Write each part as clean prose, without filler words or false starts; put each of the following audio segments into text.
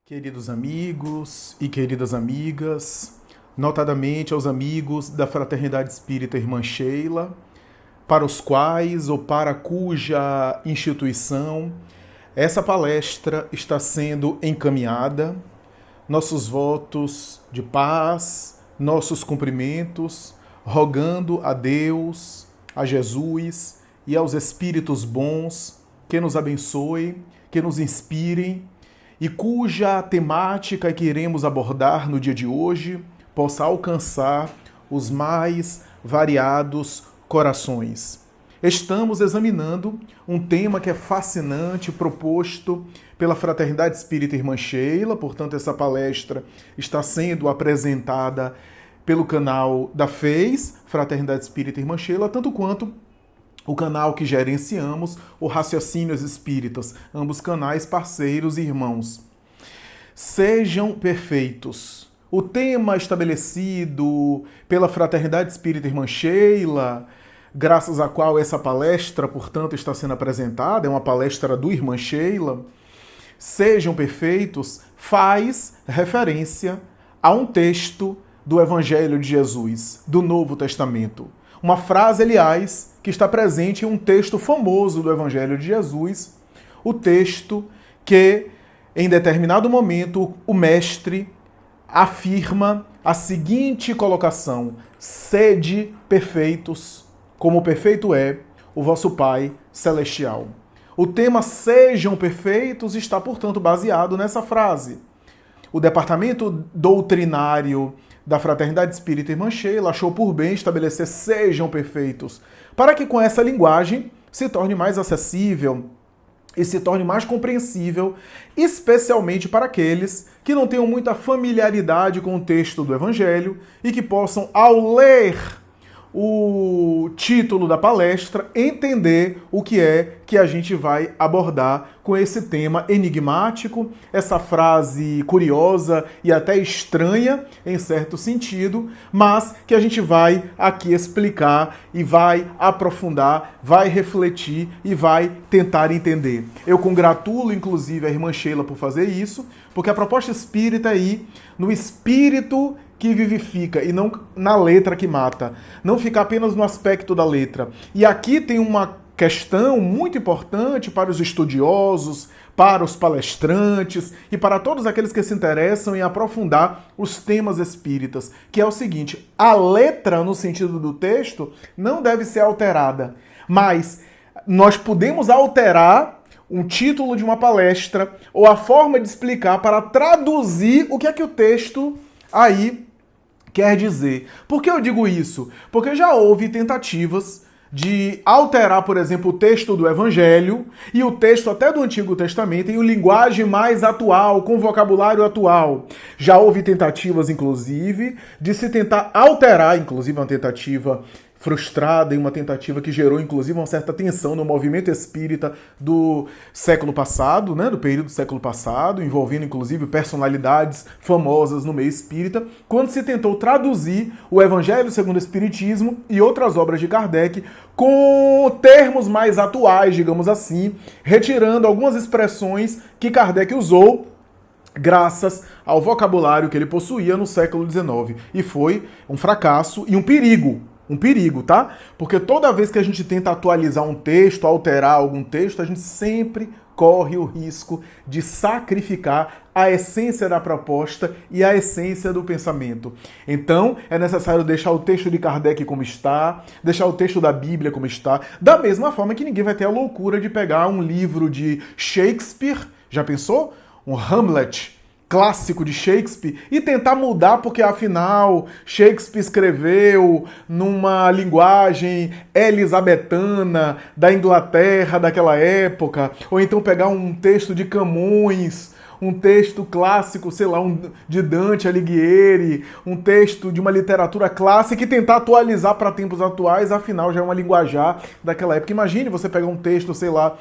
Queridos amigos e queridas amigas, notadamente aos amigos da Fraternidade Espírita Irmã Sheila, para os quais ou para cuja instituição essa palestra está sendo encaminhada, nossos votos de paz, nossos cumprimentos, rogando a Deus, a Jesus e aos Espíritos bons que nos abençoem, que nos inspirem, e cuja temática que iremos abordar no dia de hoje possa alcançar os mais variados corações. Estamos examinando um tema que é fascinante, proposto pela Fraternidade Espírita Irmã Sheila, portanto essa palestra está sendo apresentada pelo canal da FEIS, Fraternidade Espírita Irmã Sheila, tanto quanto o canal que gerenciamos, o Raciocínios Espíritas, ambos canais parceiros e irmãos. Sejam perfeitos. O tema estabelecido pela Fraternidade Espírita Irmã Sheila, graças à qual essa palestra, portanto, está sendo apresentada, é uma palestra do Irmã Sheila, Sejam perfeitos, faz referência a um texto do Evangelho de Jesus, do Novo Testamento. Uma frase, aliás, que está presente em um texto famoso do Evangelho de Jesus, o texto que, em determinado momento, o mestre afirma a seguinte colocação: sede perfeitos, como perfeito é o vosso Pai Celestial. O tema sejam perfeitos está, portanto, baseado nessa frase. O departamento doutrinário da Fraternidade Espírita Irmã Sheila achou por bem estabelecer sejam perfeitos, para que com essa linguagem se torne mais acessível e se torne mais compreensível, especialmente para aqueles que não tenham muita familiaridade com o texto do Evangelho e que possam, ao ler o título da palestra, entender o que é que a gente vai abordar com esse tema enigmático, essa frase curiosa e até estranha, em certo sentido, mas que a gente vai aqui explicar e vai aprofundar, vai refletir e vai tentar entender. Eu congratulo, inclusive, a Irmã Sheila por fazer isso, porque a proposta espírita é ir no espírito que vivifica e não na letra que mata. Não ficar apenas no aspecto da letra. E aqui tem uma questão muito importante para os estudiosos, para os palestrantes e para todos aqueles que se interessam em aprofundar os temas espíritas, que é o seguinte: a letra, no sentido do texto, não deve ser alterada, mas nós podemos alterar um título de uma palestra ou a forma de explicar para traduzir o que é que o texto aí quer dizer. Por que eu digo isso? Porque já houve tentativas de alterar, por exemplo, o texto do Evangelho e o texto até do Antigo Testamento em uma linguagem mais atual, com vocabulário atual. Já houve tentativas, inclusive, de se tentar alterar, inclusive uma tentativa frustrada e uma tentativa que gerou, inclusive, uma certa tensão no movimento espírita do século passado, né, do período do século passado, envolvendo, inclusive, personalidades famosas no meio espírita, quando se tentou traduzir o Evangelho segundo o Espiritismo e outras obras de Kardec com termos mais atuais, digamos assim, retirando algumas expressões que Kardec usou graças ao vocabulário que ele possuía no século XIX. E foi um fracasso e um perigo. Um perigo, tá? Porque toda vez que a gente tenta atualizar um texto, alterar algum texto, a gente sempre corre o risco de sacrificar a essência da proposta e a essência do pensamento. Então, é necessário deixar o texto de Kardec como está, deixar o texto da Bíblia como está, da mesma forma que ninguém vai ter a loucura de pegar um livro de Shakespeare, já pensou? Um Hamlet clássico de Shakespeare e tentar mudar porque, afinal, Shakespeare escreveu numa linguagem elisabetana da Inglaterra daquela época, ou então pegar um texto de Camões, um texto clássico, sei lá, de Dante Alighieri, um texto de uma literatura clássica e tentar atualizar para tempos atuais, afinal já é uma linguajar daquela época. Imagine você pegar um texto, sei lá,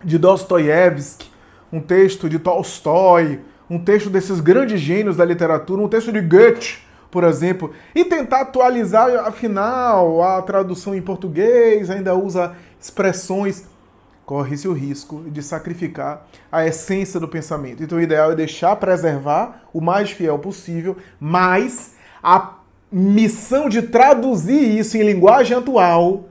de Dostoiévski, um texto de Tolstói, um texto desses grandes gênios da literatura, um texto de Goethe, por exemplo, e tentar atualizar, afinal, a tradução em português ainda usa expressões corre-se o risco de sacrificar a essência do pensamento. Então o ideal é deixar preservar o mais fiel possível, mas a missão de traduzir isso em linguagem atual,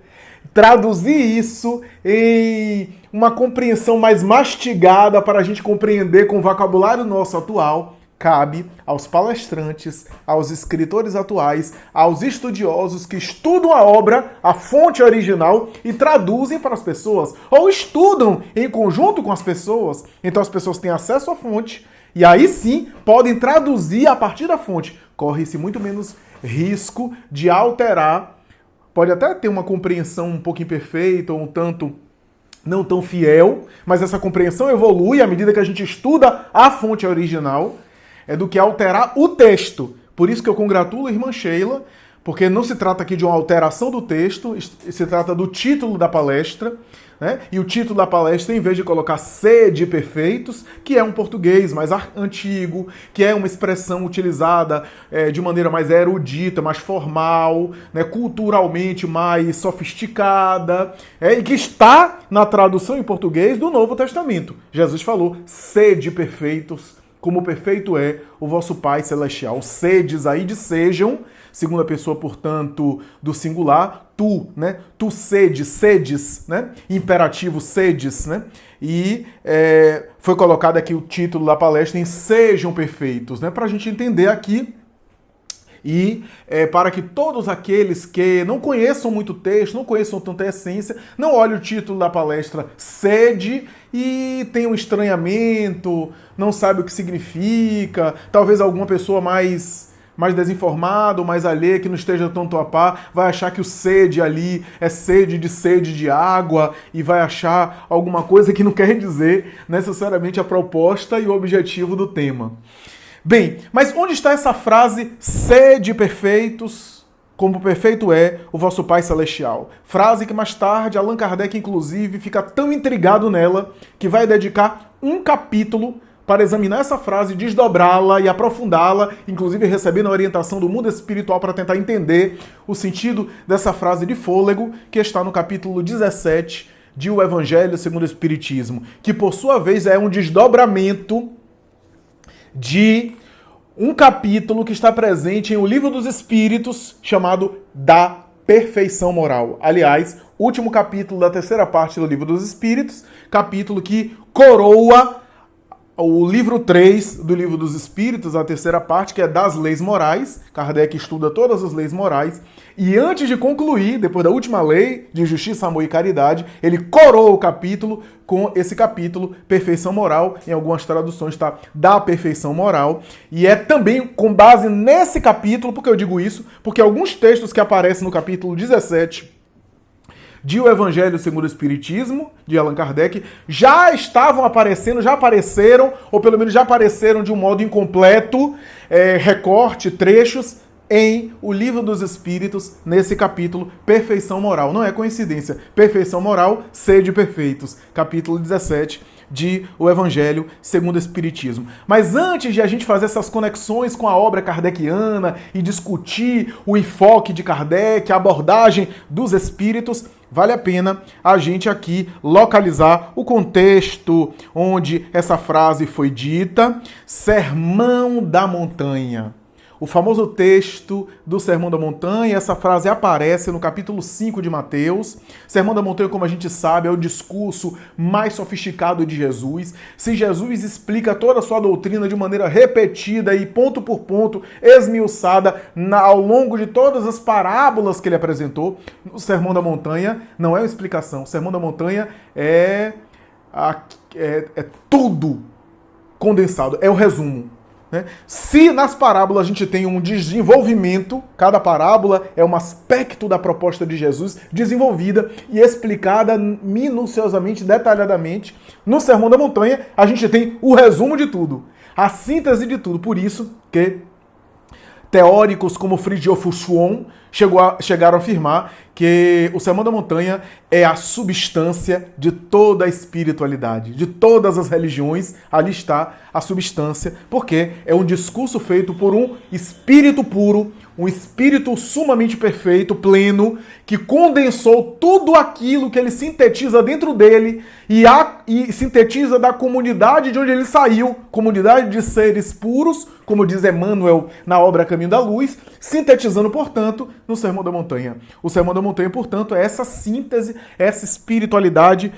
traduzir isso em uma compreensão mais mastigada para a gente compreender com o vocabulário nosso atual, cabe aos palestrantes, aos escritores atuais, aos estudiosos que estudam a obra, a fonte original, e traduzem para as pessoas, ou estudam em conjunto com as pessoas. Então as pessoas têm acesso à fonte, e aí sim podem traduzir a partir da fonte. Corre-se muito menos risco de alterar. Pode até ter uma compreensão um pouco imperfeita, ou um tanto não tão fiel, mas essa compreensão evolui à medida que a gente estuda a fonte original, do que alterar o texto. Por isso que eu congratulo a irmã Sheila, porque não se trata aqui de uma alteração do texto, se trata do título da palestra, né? E o título da palestra, em vez de colocar sede perfeitos, que é um português mais antigo, que é uma expressão utilizada de maneira mais erudita, mais formal, né? Culturalmente mais sofisticada, e que está na tradução em português do Novo Testamento. Jesus falou, sede perfeitos, como perfeito é o vosso Pai Celestial. Sedes aí de sejam, segunda pessoa, portanto, do singular, tu, né? Tu sedes, né? Imperativo sedes, né? E foi colocado aqui o título da palestra em sejam perfeitos, né? Para a gente entender aqui e para que todos aqueles que não conheçam muito o texto, não conheçam tanta essência, não olhem o título da palestra sede e tenham um estranhamento, não sabe o que significa, talvez alguma pessoa mais desinformada ou mais alheia, que não esteja tanto a par, vai achar que o sede ali é sede de água e vai achar alguma coisa que não quer dizer necessariamente a proposta e o objetivo do tema. Bem, mas onde está essa frase, sede perfeitos, como perfeito é o vosso Pai Celestial? Frase que mais tarde Allan Kardec, inclusive, fica tão intrigado nela que vai dedicar um capítulo para examinar essa frase, desdobrá-la e aprofundá-la, inclusive recebendo a orientação do mundo espiritual para tentar entender o sentido dessa frase de fôlego, que está no capítulo 17 de O Evangelho segundo o Espiritismo, que por sua vez é um desdobramento de um capítulo que está presente em O Livro dos Espíritos, chamado Da Perfeição Moral. Aliás, último capítulo da terceira parte do Livro dos Espíritos, capítulo que coroa o livro 3 do Livro dos Espíritos, a terceira parte, que é das leis morais. Kardec estuda todas as leis morais. E antes de concluir, depois da última lei de justiça, amor e caridade, ele coroa o capítulo com esse capítulo, Perfeição Moral. Em algumas traduções está da Perfeição Moral. E é também com base nesse capítulo, porque eu digo isso, porque alguns textos que aparecem no capítulo 17 de O Evangelho segundo o Espiritismo, de Allan Kardec, já apareceram, ou pelo menos já apareceram de um modo incompleto, recorte, trechos, em O Livro dos Espíritos, nesse capítulo, Perfeição Moral. Não é coincidência. Perfeição Moral, sede perfeitos. Capítulo 17 de O Evangelho segundo o Espiritismo. Mas antes de a gente fazer essas conexões com a obra kardeciana e discutir o enfoque de Kardec, a abordagem dos espíritos, vale a pena a gente aqui localizar o contexto onde essa frase foi dita. Sermão da Montanha. O famoso texto do Sermão da Montanha, essa frase aparece no capítulo 5 de Mateus. Sermão da Montanha, como a gente sabe, é o discurso mais sofisticado de Jesus. Se Jesus explica toda a sua doutrina de maneira repetida e ponto por ponto, esmiuçada, ao longo de todas as parábolas que ele apresentou, o Sermão da Montanha não é uma explicação. O Sermão da Montanha é tudo condensado, é o resumo. Se nas parábolas a gente tem um desenvolvimento, cada parábola é um aspecto da proposta de Jesus desenvolvida e explicada minuciosamente, detalhadamente, no Sermão da Montanha a gente tem o resumo de tudo, a síntese de tudo. Por isso que teóricos como Fridtjof Schwann chegaram a afirmar que o Sermão da Montanha é a substância de toda a espiritualidade, de todas as religiões. Ali está a substância, porque é um discurso feito por um espírito puro, um espírito sumamente perfeito, pleno, que condensou tudo aquilo que ele sintetiza dentro dele e sintetiza da comunidade de onde ele saiu, comunidade de seres puros, como diz Emmanuel na obra Caminho da Luz, sintetizando, portanto, no Sermão da Montanha. O Sermão da Montanha, portanto, é essa síntese, essa espiritualidade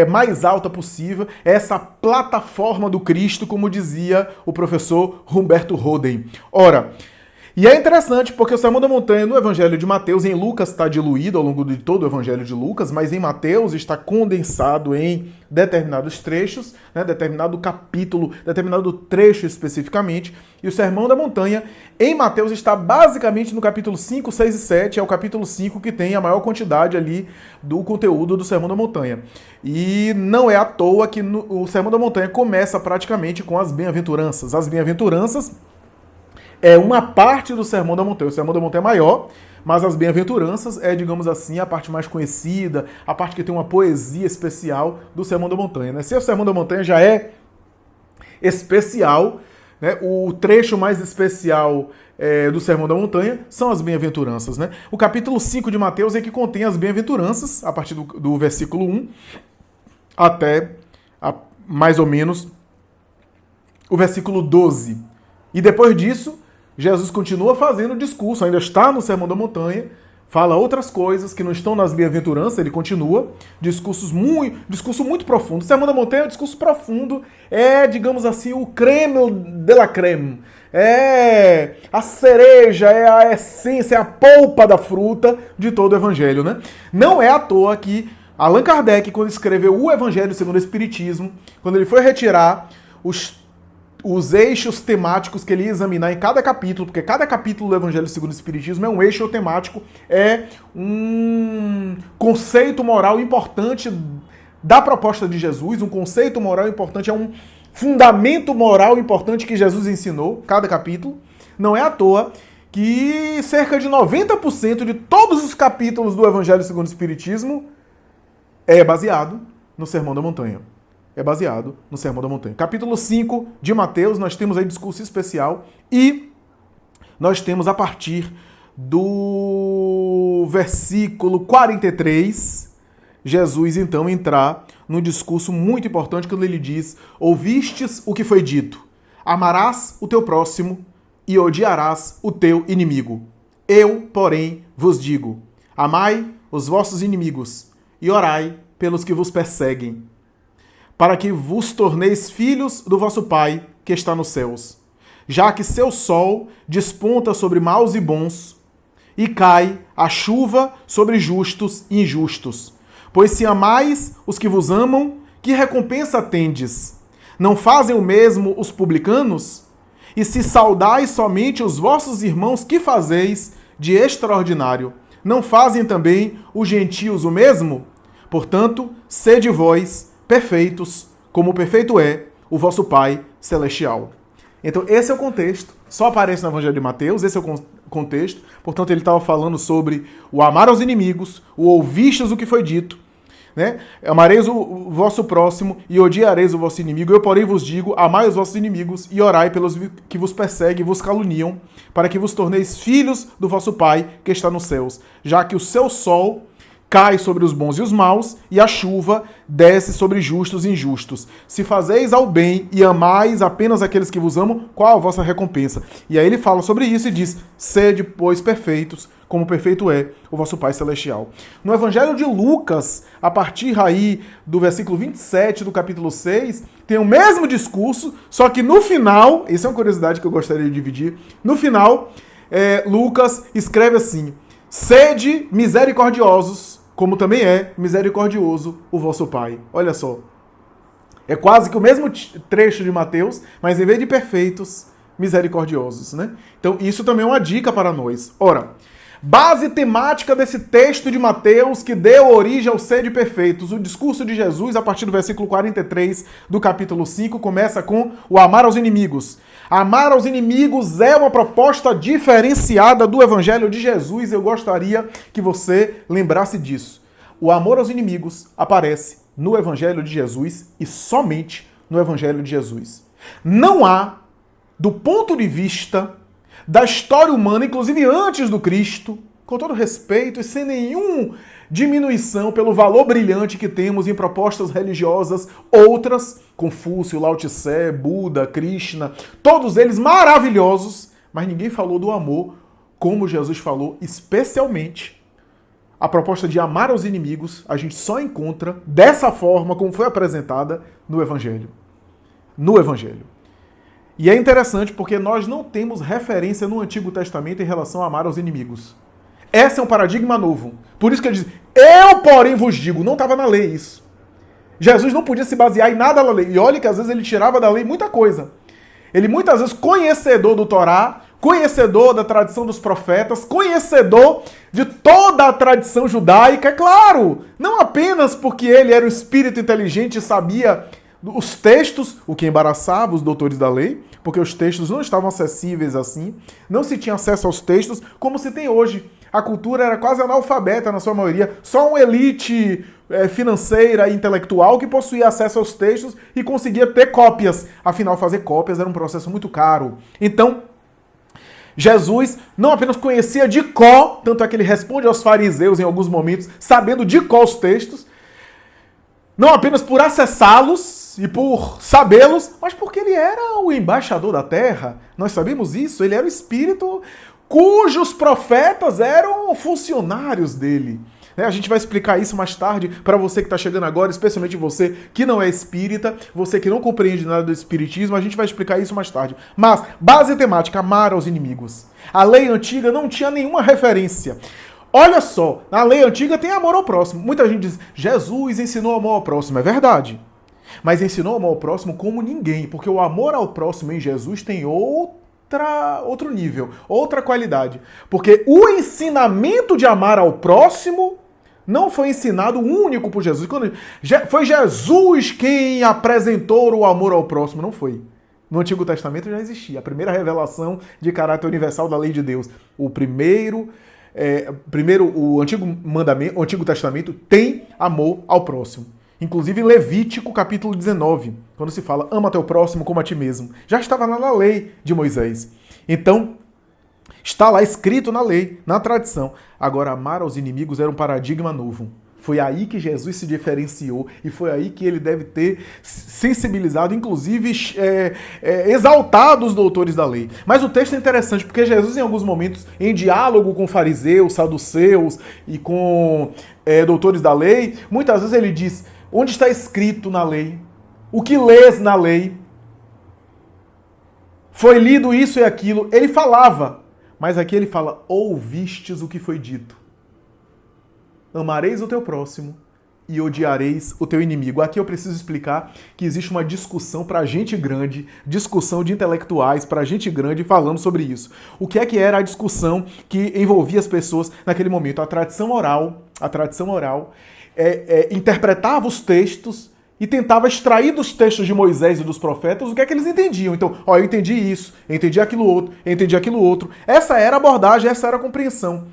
mais alta possível, essa plataforma do Cristo, como dizia o professor Humberto Roden. Ora, e é interessante porque o Sermão da Montanha no Evangelho de Mateus, em Lucas está diluído ao longo de todo o Evangelho de Lucas, mas em Mateus está condensado em determinados trechos, né, determinado capítulo, determinado trecho especificamente, e o Sermão da Montanha em Mateus está basicamente no capítulo 5, 6 e 7, é o capítulo 5 que tem a maior quantidade ali do conteúdo do Sermão da Montanha. E não é à toa que o Sermão da Montanha começa praticamente com as bem-aventuranças. As bem-aventuranças é uma parte do Sermão da Montanha. O Sermão da Montanha é maior, mas as bem-aventuranças é, digamos assim, a parte mais conhecida, a parte que tem uma poesia especial do Sermão da Montanha, né? Se o Sermão da Montanha já é especial, né? O trecho mais especial do Sermão da Montanha são as bem-aventuranças, né? O capítulo 5 de Mateus é que contém as bem-aventuranças, a partir do versículo 1 até mais ou menos o versículo 12. E depois disso, Jesus continua fazendo o discurso, ainda está no Sermão da Montanha, fala outras coisas que não estão nas bem-aventuranças, ele continua, discurso muito profundo. O Sermão da Montanha é um discurso profundo, digamos assim, o creme de la creme, é a cereja, é a essência, é a polpa da fruta de todo o Evangelho, né? Não é à toa que Allan Kardec, quando escreveu o Evangelho segundo o Espiritismo, quando ele foi retirar os eixos temáticos que ele ia examinar em cada capítulo, porque cada capítulo do Evangelho segundo o Espiritismo é um eixo temático, é um conceito moral importante da proposta de Jesus, um conceito moral importante, é um fundamento moral importante que Jesus ensinou, cada capítulo. Não é à toa que cerca de 90% de todos os capítulos do Evangelho segundo o Espiritismo é baseado no Sermão da Montanha. É baseado no Sermão da Montanha. Capítulo 5 de Mateus, nós temos aí discurso especial e nós temos a partir do versículo 43, Jesus então entrar num discurso muito importante quando ele diz: ouvistes o que foi dito, amarás o teu próximo e odiarás o teu inimigo. Eu, porém, vos digo, amai os vossos inimigos e orai pelos que vos perseguem, para que vos torneis filhos do vosso Pai que está nos céus, já que seu sol desponta sobre maus e bons, e cai a chuva sobre justos e injustos. Pois se amais os que vos amam, que recompensa tendes? Não fazem o mesmo os publicanos? E se saudais somente os vossos irmãos, que fazeis de extraordinário? Não fazem também os gentios o mesmo? Portanto, sede vós perfeitos, como perfeito é o vosso Pai Celestial. Então, esse é o contexto. Só aparece no Evangelho de Mateus, esse é o contexto. Portanto, ele estava falando sobre o amar aos inimigos, o ouvistes o que foi dito, né? Amareis o vosso próximo e odiareis o vosso inimigo. Eu, porém, vos digo, amai os vossos inimigos e orai pelos que vos perseguem e vos caluniam, para que vos torneis filhos do vosso Pai que está nos céus, já que o seu sol cai sobre os bons e os maus, e a chuva desce sobre justos e injustos. Se fazeis ao bem e amais apenas aqueles que vos amam, qual a vossa recompensa? E aí ele fala sobre isso e diz: sede, pois, perfeitos, como perfeito é o vosso Pai Celestial. No Evangelho de Lucas, a partir aí do versículo 27 do capítulo 6, tem o mesmo discurso, só que no final, isso é uma curiosidade que eu gostaria de dividir, no final, Lucas escreve assim: sede misericordiosos, como também é misericordioso o vosso Pai. Olha só. É quase que o mesmo trecho de Mateus, mas em vez de perfeitos, misericordiosos, né? Então, isso também é uma dica para nós. Ora, Base temática desse texto de Mateus que deu origem ao Sede Perfeitos. O discurso de Jesus, a partir do versículo 43 do capítulo 5, começa com o amar aos inimigos. Amar aos inimigos é uma proposta diferenciada do Evangelho de Jesus. Eu gostaria que você lembrasse disso. O amor aos inimigos aparece no Evangelho de Jesus e somente no Evangelho de Jesus. Não há, do ponto de vista da história humana, inclusive antes do Cristo, com todo respeito e sem nenhuma diminuição pelo valor brilhante que temos em propostas religiosas outras, Confúcio, Lao Tse, Buda, Krishna, todos eles maravilhosos, mas ninguém falou do amor como Jesus falou, especialmente a proposta de amar aos inimigos, a gente só encontra dessa forma como foi apresentada no Evangelho. No Evangelho. E é interessante porque nós não temos referência no Antigo Testamento em relação a amar aos inimigos. Esse é um paradigma novo. Por isso que ele diz, eu porém vos digo, não estava na lei isso. Jesus não podia se basear em nada na lei. E olha que às vezes ele tirava da lei muita coisa. Ele muitas vezes conhecedor do Torá, conhecedor da tradição dos profetas, conhecedor de toda a tradição judaica, é claro, não apenas porque ele era um espírito inteligente e sabia os textos, o que embaraçava os doutores da lei, porque os textos não estavam acessíveis assim, não se tinha acesso aos textos como se tem hoje. A cultura era quase analfabeta na sua maioria, só uma elite financeira e intelectual que possuía acesso aos textos e conseguia ter cópias. Afinal, fazer cópias era um processo muito caro. Então, Jesus não apenas conhecia de cor, tanto é que ele responde aos fariseus em alguns momentos, sabendo de cor os textos, não apenas por acessá-los e por sabê-los, mas porque ele era o embaixador da terra. Nós sabemos isso, ele era o espírito cujos profetas eram funcionários dele. A gente vai explicar isso mais tarde para você que está chegando agora, especialmente você que não é espírita, você que não compreende nada do espiritismo, a gente vai explicar isso mais tarde. Mas, base temática, amar aos inimigos. A lei antiga não tinha nenhuma referência. Olha só, na lei antiga tem amor ao próximo. Muita gente diz, Jesus ensinou amor ao próximo. É verdade. Mas ensinou amor ao próximo como ninguém, porque o amor ao próximo em Jesus tem outro nível, outra qualidade. Porque o ensinamento de amar ao próximo não foi ensinado único por Jesus. Foi Jesus quem apresentou o amor ao próximo, não foi. No Antigo Testamento já existia a primeira revelação de caráter universal da lei de Deus. O Antigo Testamento tem amor ao próximo. Inclusive Levítico capítulo 19, quando se fala ama teu próximo como a ti mesmo. Já estava na lei de Moisés. Então, está lá escrito na lei, na tradição. Agora, amar aos inimigos era um paradigma novo. Foi aí que Jesus se diferenciou e foi aí que ele deve ter sensibilizado, inclusive exaltado os doutores da lei. Mas o texto é interessante porque Jesus, em alguns momentos, em diálogo com fariseus, saduceus e com doutores da lei, muitas vezes ele diz, onde está escrito na lei? O que lês na lei? Foi lido isso e aquilo. Ele falava, mas aqui ele fala, ouvistes o que foi dito. Amareis o teu próximo e odiareis o teu inimigo. Aqui eu preciso explicar que existe uma discussão para gente grande, discussão de intelectuais para gente grande falando sobre isso. O que era a discussão que envolvia as pessoas naquele momento? A tradição oral interpretava os textos e tentava extrair dos textos de Moisés e dos profetas o que eles entendiam. Então, eu entendi isso, eu entendi aquilo outro. Essa era a abordagem, essa era a compreensão.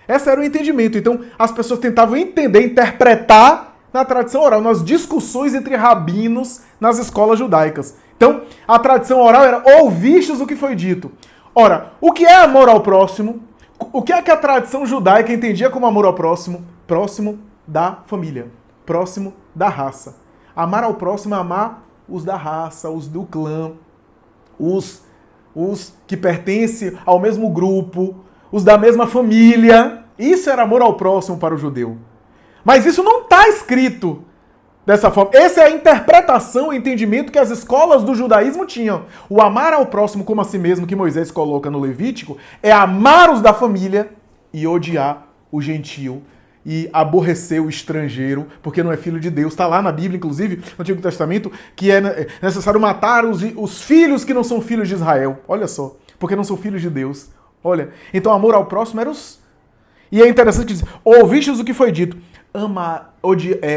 Esse era o entendimento. Então, as pessoas tentavam entender, interpretar na tradição oral, nas discussões entre rabinos nas escolas judaicas. Então, a tradição oral era ouvistes o que foi dito. Ora, o que é amor ao próximo? O que é que a tradição judaica entendia como amor ao próximo? Próximo da família, próximo da raça. Amar ao próximo é amar os da raça, os do clã, os que pertencem ao mesmo grupo, os da mesma família. Isso era amor ao próximo para o judeu. Mas isso não está escrito dessa forma. Essa é a interpretação, o entendimento que as escolas do judaísmo tinham. O amar ao próximo como a si mesmo, que Moisés coloca no Levítico, é amar os da família e odiar o gentio e aborrecer o estrangeiro, porque não é filho de Deus. Está lá na Bíblia, inclusive, no Antigo Testamento, que é necessário matar os filhos que não são filhos de Israel. Olha só, porque não são filhos de Deus. Olha, então amor ao próximo era E é interessante que diz, ouvistes o que foi dito,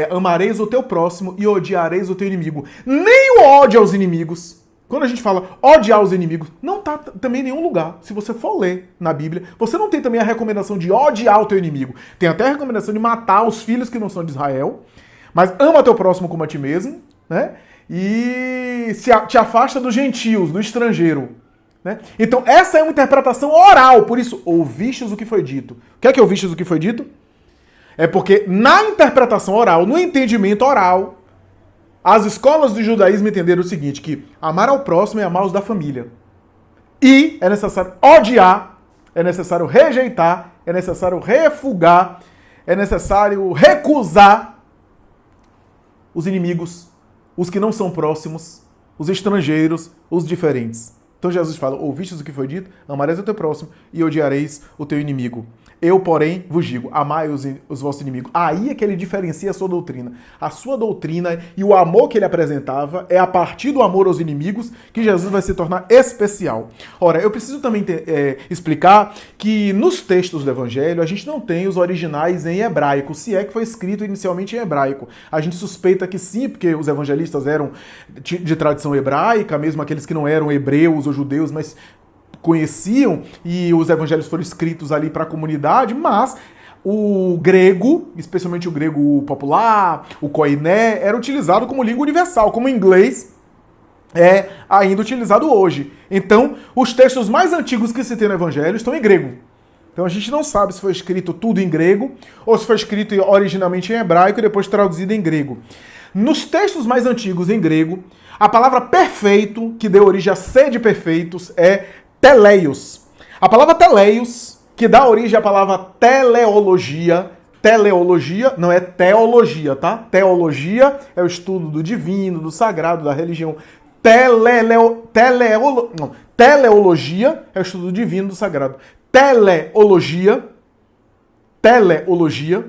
amareis o teu próximo e odiareis o teu inimigo. Nem o ódio aos inimigos. Quando a gente fala odiar os inimigos, não está também em nenhum lugar. Se você for ler na Bíblia, você não tem também a recomendação de odiar o teu inimigo. Tem até a recomendação de matar os filhos que não são de Israel, mas ama teu próximo como a ti mesmo, né? E te afasta dos gentios, do estrangeiro. Né? Então, essa é uma interpretação oral, por isso, ouvistes o que foi dito. O que é ouvistes o que foi dito? É porque na interpretação oral, no entendimento oral, as escolas do judaísmo entenderam o seguinte, que amar ao próximo é amar os da família. E é necessário odiar, é necessário rejeitar, é necessário refugar, é necessário recusar os inimigos, os que não são próximos, os estrangeiros, os diferentes. Então Jesus fala, ouvistes o que foi dito? Amareis o teu próximo e odiareis o teu inimigo. Eu, porém, vos digo, amai os vossos inimigos. Aí é que ele diferencia a sua doutrina. A sua doutrina e o amor que ele apresentava é a partir do amor aos inimigos que Jesus vai se tornar especial. Ora, eu preciso também explicar que nos textos do Evangelho a gente não tem os originais em hebraico, se é que foi escrito inicialmente em hebraico. A gente suspeita que sim, porque os evangelistas eram de tradição hebraica, mesmo aqueles que não eram hebreus ou judeus, mas conheciam, e os evangelhos foram escritos ali para a comunidade, mas o grego, especialmente o grego popular, o koiné, era utilizado como língua universal, como o inglês é ainda utilizado hoje. Então, os textos mais antigos que se tem no evangelho estão em grego. Então a gente não sabe se foi escrito tudo em grego, ou se foi escrito originalmente em hebraico e depois traduzido em grego. Nos textos mais antigos em grego, a palavra perfeito, que deu origem a ser de perfeitos, é teleios. A palavra teleios, que dá origem à palavra teleologia não é teologia, tá? Teologia é o estudo do divino, do sagrado, da religião. Teleologia é o estudo do divino, do sagrado. Teleologia,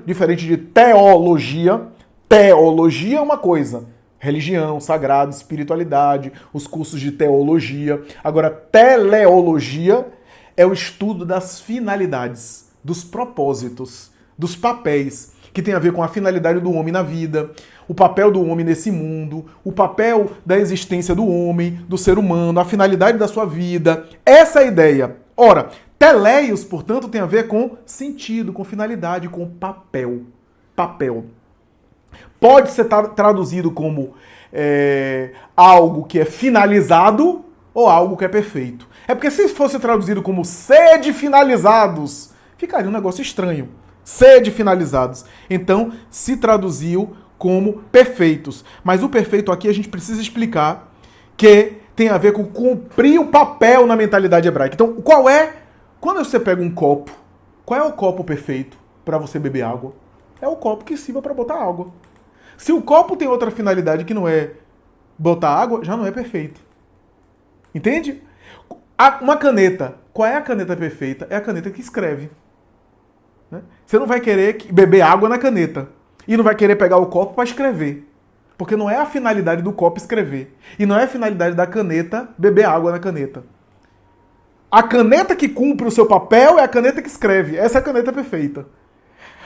diferente de teologia. Teologia é uma coisa. Religião, sagrado, espiritualidade, os cursos de teologia. Agora, teleologia é o estudo das finalidades, dos propósitos, dos papéis, que tem a ver com a finalidade do homem na vida, o papel do homem nesse mundo, o papel da existência do homem, do ser humano, a finalidade da sua vida. Essa é a ideia. Ora, teleios, portanto, tem a ver com sentido, com finalidade, com papel. Papel. Pode ser traduzido como algo que é finalizado ou algo que é perfeito. É porque se fosse traduzido como sede finalizados, ficaria um negócio estranho. Sede finalizados. Então, se traduziu como perfeitos. Mas o perfeito aqui a gente precisa explicar que tem a ver com cumprir o papel na mentalidade hebraica. Então, quando você pega um copo, qual é o copo perfeito para você beber água? É o copo que sirva para botar água. Se o copo tem outra finalidade que não é botar água, já não é perfeito. Entende? Uma caneta. Qual é a caneta perfeita? É a caneta que escreve. Né? Você não vai querer beber água na caneta. E não vai querer pegar o copo para escrever. Porque não é a finalidade do copo escrever. E não é a finalidade da caneta beber água na caneta. A caneta que cumpre o seu papel é a caneta que escreve. Essa é a caneta perfeita.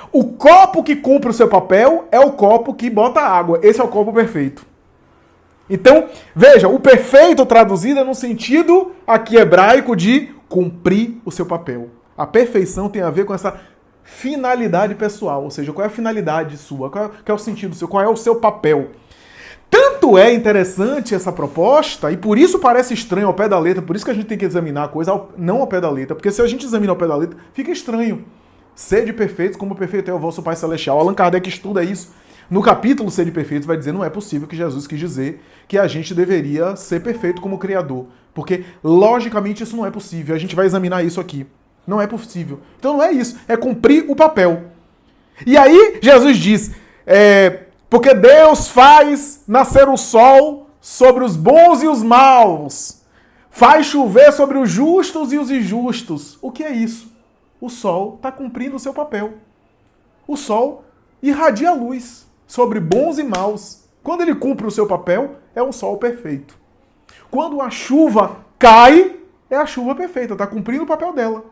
O copo que cumpre o seu papel é o copo que bota água. Esse é o copo perfeito. Então, veja, o perfeito traduzido é no sentido aqui hebraico de cumprir o seu papel. A perfeição tem a ver com essa finalidade pessoal, ou seja, qual é a finalidade sua, qual é o sentido seu, qual é o seu papel. Tanto é interessante essa proposta, e por isso parece estranho ao pé da letra, por isso que a gente tem que examinar a coisa não ao pé da letra, porque se a gente examina ao pé da letra, fica estranho. Sede perfeitos como perfeito é o vosso Pai Celestial. Allan Kardec estuda isso. No capítulo Sede perfeitos vai dizer, não é possível que Jesus quis dizer que a gente deveria ser perfeito como Criador. Porque, logicamente, isso não é possível. A gente vai examinar isso aqui. Não é possível. Então não é isso. É cumprir o papel. E aí, Jesus diz, porque Deus faz nascer o sol sobre os bons e os maus. Faz chover sobre os justos e os injustos. O que é isso? O sol está cumprindo o seu papel. O sol irradia a luz sobre bons e maus. Quando ele cumpre o seu papel, é um sol perfeito. Quando a chuva cai, é a chuva perfeita, está cumprindo o papel dela.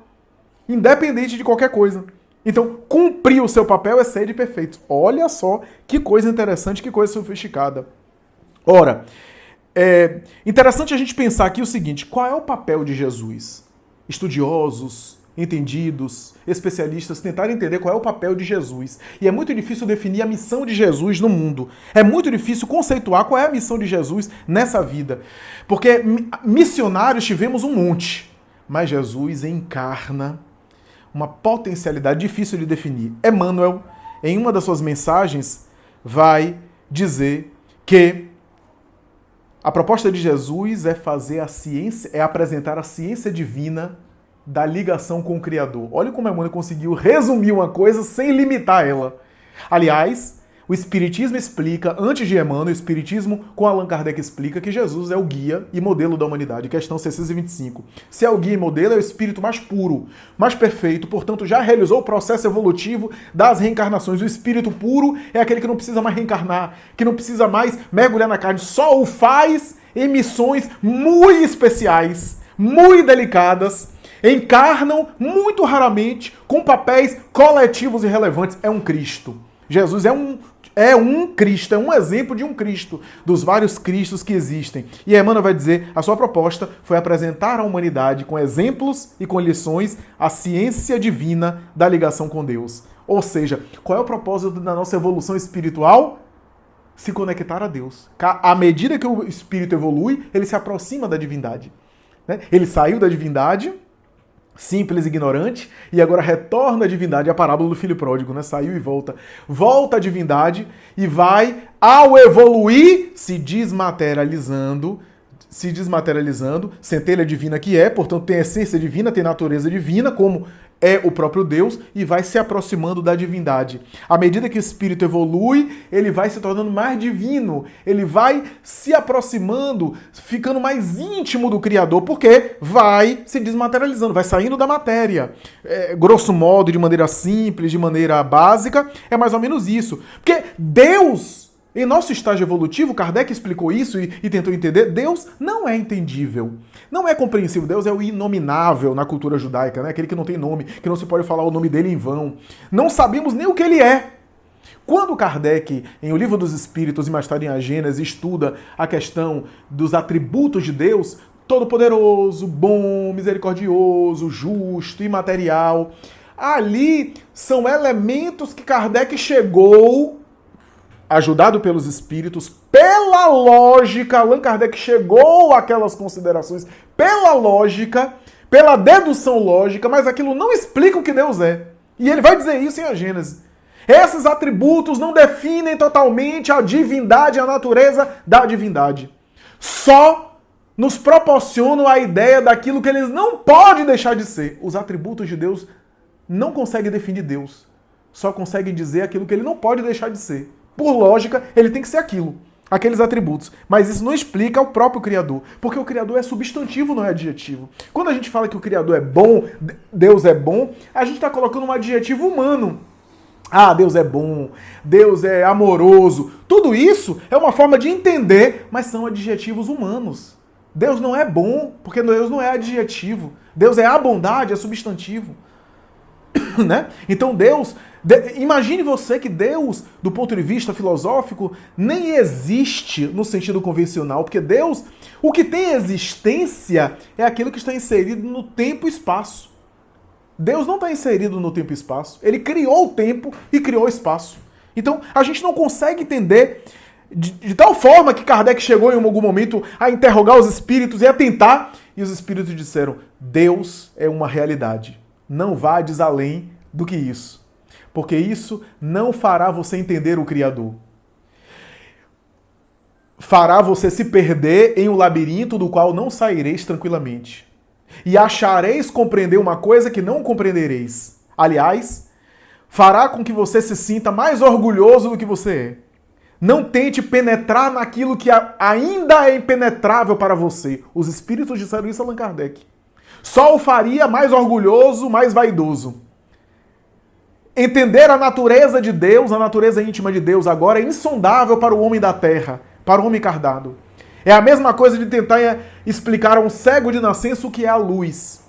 Independente de qualquer coisa. Então, cumprir o seu papel é ser de perfeito. Olha só que coisa interessante, que coisa sofisticada. Ora, é interessante a gente pensar aqui o seguinte: qual é o papel de Jesus? Estudiosos, entendidos, especialistas tentaram entender qual é o papel de Jesus. E é muito difícil definir a missão de Jesus no mundo. É muito difícil conceituar qual é a missão de Jesus nessa vida. Porque missionários tivemos um monte, mas Jesus encarna uma potencialidade difícil de definir. Emmanuel, em uma das suas mensagens, vai dizer que a proposta de Jesus é fazer a ciência, é apresentar a ciência divina da ligação com o Criador. Olha como Emmanuel conseguiu resumir uma coisa sem limitar ela. Aliás, o Espiritismo explica, antes de Emmanuel, o Espiritismo com Allan Kardec explica que Jesus é o guia e modelo da humanidade. Questão 625. Se é o guia e modelo, é o espírito mais puro, mais perfeito, portanto já realizou o processo evolutivo das reencarnações. O espírito puro é aquele que não precisa mais reencarnar, que não precisa mais mergulhar na carne, só o faz em missões muito especiais, muito delicadas, encarnam muito raramente com papéis coletivos e relevantes. É um Cristo. Jesus é um Cristo, é um exemplo de um Cristo, dos vários Cristos que existem. E Emmanuel vai dizer, a sua proposta foi apresentar à humanidade com exemplos e com lições a ciência divina da ligação com Deus. Ou seja, qual é o propósito da nossa evolução espiritual? Se conectar a Deus. À medida que o espírito evolui, ele se aproxima da divindade. Ele saiu da divindade, simples e ignorante, e agora retorna à divindade, a parábola do filho pródigo, né? Saiu e volta. Volta à divindade e vai, ao evoluir, se desmaterializando, centelha divina que é, portanto tem essência divina, tem natureza divina, como é o próprio Deus, e vai se aproximando da divindade. À medida que o espírito evolui, ele vai se tornando mais divino, ele vai se aproximando, ficando mais íntimo do Criador, porque vai se desmaterializando, vai saindo da matéria. Grosso modo, de maneira simples, de maneira básica, é mais ou menos isso. Porque Deus, em nosso estágio evolutivo, Kardec explicou isso e tentou entender, Deus não é entendível, não é compreensível. Deus é o inominável na cultura judaica, né? Aquele que não tem nome, que não se pode falar o nome dele em vão. Não sabemos nem o que ele é. Quando Kardec, em O Livro dos Espíritos e mais tarde em A Gênese, estuda a questão dos atributos de Deus, todo-poderoso, bom, misericordioso, justo, imaterial, ali são elementos que Kardec chegou, ajudado pelos espíritos, pela lógica, Allan Kardec chegou àquelas considerações pela lógica, pela dedução lógica, mas aquilo não explica o que Deus é. E ele vai dizer isso em A Gênese. Esses atributos não definem totalmente a divindade, a natureza da divindade. Só nos proporcionam a ideia daquilo que eles não podem deixar de ser. Os atributos de Deus não conseguem definir Deus. Só conseguem dizer aquilo que ele não pode deixar de ser. Por lógica, ele tem que ser aquilo, aqueles atributos. Mas isso não explica o próprio Criador, porque o Criador é substantivo, não é adjetivo. Quando a gente fala que o Criador é bom, Deus é bom, a gente está colocando um adjetivo humano. Ah, Deus é bom, Deus é amoroso. Tudo isso é uma forma de entender, mas são adjetivos humanos. Deus não é bom, porque Deus não é adjetivo. Deus é a bondade, é substantivo. Né? Então Deus, imagine você que Deus, do ponto de vista filosófico, nem existe no sentido convencional, porque Deus, o que tem existência é aquilo que está inserido no tempo e espaço. Deus não está inserido no tempo e espaço, ele criou o tempo e criou o espaço. Então a gente não consegue entender de tal forma que Kardec chegou em algum momento a interrogar os espíritos e a tentar, e os espíritos disseram, Deus é uma realidade. Não vades além do que isso, porque isso não fará você entender o Criador. Fará você se perder em um labirinto do qual não saireis tranquilamente. E achareis compreender uma coisa que não compreendereis. Aliás, fará com que você se sinta mais orgulhoso do que você é. Não tente penetrar naquilo que ainda é impenetrável para você. Os espíritos disseram isso a Allan Kardec. Só o faria mais orgulhoso, mais vaidoso. Entender a natureza de Deus, a natureza íntima de Deus agora é insondável para o homem da terra, para o homem encarnado. É a mesma coisa de tentar explicar a um cego de nascença o que é a luz.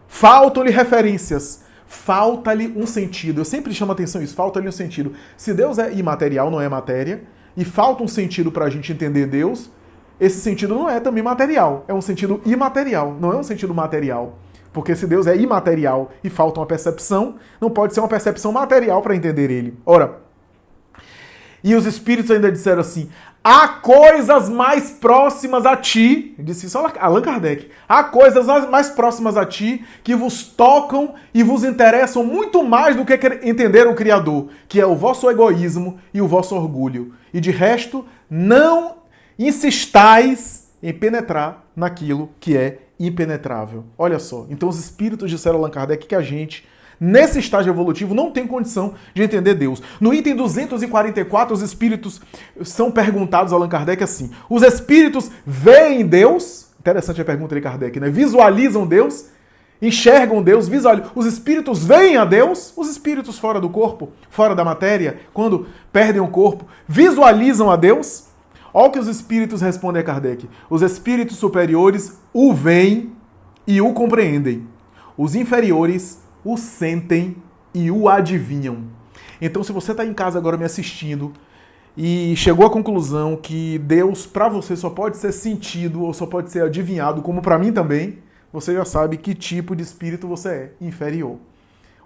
Faltam-lhe referências. falta-lhe um sentido. Eu sempre chamo a atenção isso, falta-lhe um sentido. Se Deus é imaterial, não é matéria, e falta um sentido para a gente entender Deus, esse sentido não é também material, é um sentido imaterial, não é um sentido material. Porque se Deus é imaterial e falta uma percepção, não pode ser uma percepção material para entender ele. Ora, e os espíritos ainda disseram assim, há coisas mais próximas a ti, disse isso Allan Kardec, há coisas mais próximas a ti que vos tocam e vos interessam muito mais do que entender o Criador, que é o vosso egoísmo e o vosso orgulho. E de resto, não insistais em penetrar naquilo que é impenetrável. Olha só, então os espíritos disseram a Allan Kardec que a gente, nesse estágio evolutivo, não tem condição de entender Deus. No item 244, os espíritos são perguntados a Allan Kardec assim, os espíritos veem Deus? Interessante a pergunta de Kardec, né? Visualizam Deus? Enxergam Deus? Visualizam. Os espíritos veem a Deus? Os espíritos fora do corpo, fora da matéria, quando perdem o corpo, visualizam a Deus? Olha o que os espíritos respondem a Kardec. Os espíritos superiores o veem e o compreendem. Os inferiores o sentem e o adivinham. Então, se você está em casa agora me assistindo e chegou à conclusão que Deus, para você, só pode ser sentido ou só pode ser adivinhado, como para mim também, você já sabe que tipo de espírito você é, inferior.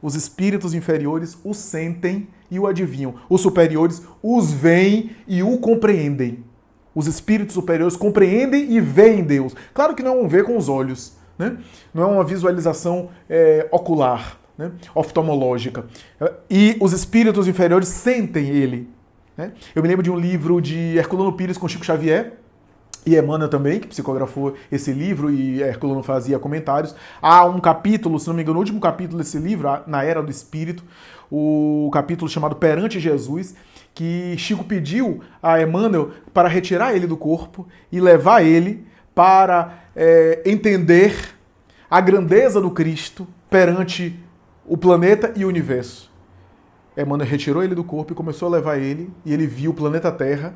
Os espíritos inferiores o sentem e o adivinham. Os superiores os veem e o compreendem. Os espíritos superiores compreendem e veem Deus. Claro que não é um ver com os olhos, né? Não é uma visualização ocular, né? Oftalmológica. E os espíritos inferiores sentem ele, né? Eu me lembro de um livro de Herculano Pires com Chico Xavier, e Emmanuel também, que psicografou esse livro, e Herculano fazia comentários. Há um capítulo, se não me engano, o último capítulo desse livro, Na Era do Espírito, o capítulo chamado Perante Jesus, que Chico pediu a Emmanuel para retirar ele do corpo e levar ele para entender a grandeza do Cristo perante o planeta e o universo. Emmanuel retirou ele do corpo e começou a levar ele, e ele viu o planeta Terra,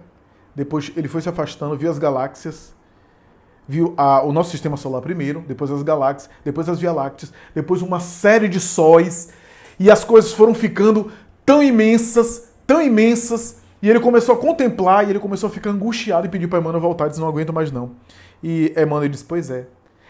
depois ele foi se afastando, viu as galáxias, viu o nosso sistema solar primeiro, depois as galáxias, depois as Via Lácteas, depois uma série de sóis, e as coisas foram ficando tão imensas, e ele começou a contemplar, e ele começou a ficar angustiado e pediu para Emmanuel voltar, disse, não aguento mais não. E Emmanuel disse, pois é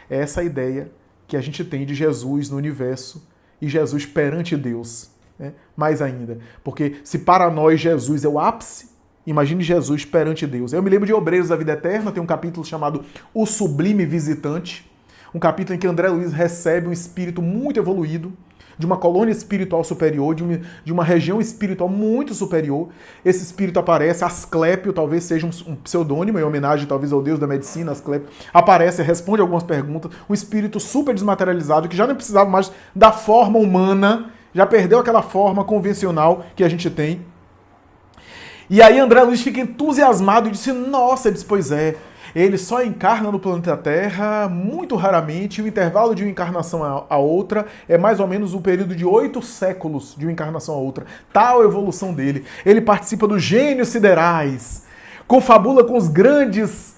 essa a ideia que a gente tem de Jesus no universo e Jesus perante Deus, né? Mais ainda, porque se para nós Jesus é o ápice, imagine Jesus perante Deus. Eu me lembro de Obreiros da Vida Eterna, tem um capítulo chamado O Sublime Visitante, um capítulo em que André Luiz recebe um espírito muito evoluído, de uma colônia espiritual superior, de uma região espiritual muito superior. Esse espírito aparece, Asclépio, talvez seja um pseudônimo, em homenagem talvez ao deus da medicina, Asclépio, aparece, responde algumas perguntas, um espírito super desmaterializado, que já não precisava mais da forma humana, já perdeu aquela forma convencional que a gente tem. E aí André Luiz fica entusiasmado e disse, nossa, ele disse, pois é, ele só encarna no planeta Terra muito raramente, o intervalo de uma encarnação a outra é mais ou menos um período de 8 séculos de uma encarnação a outra. Tal a evolução dele. Ele participa dos gênios siderais, confabula com os grandes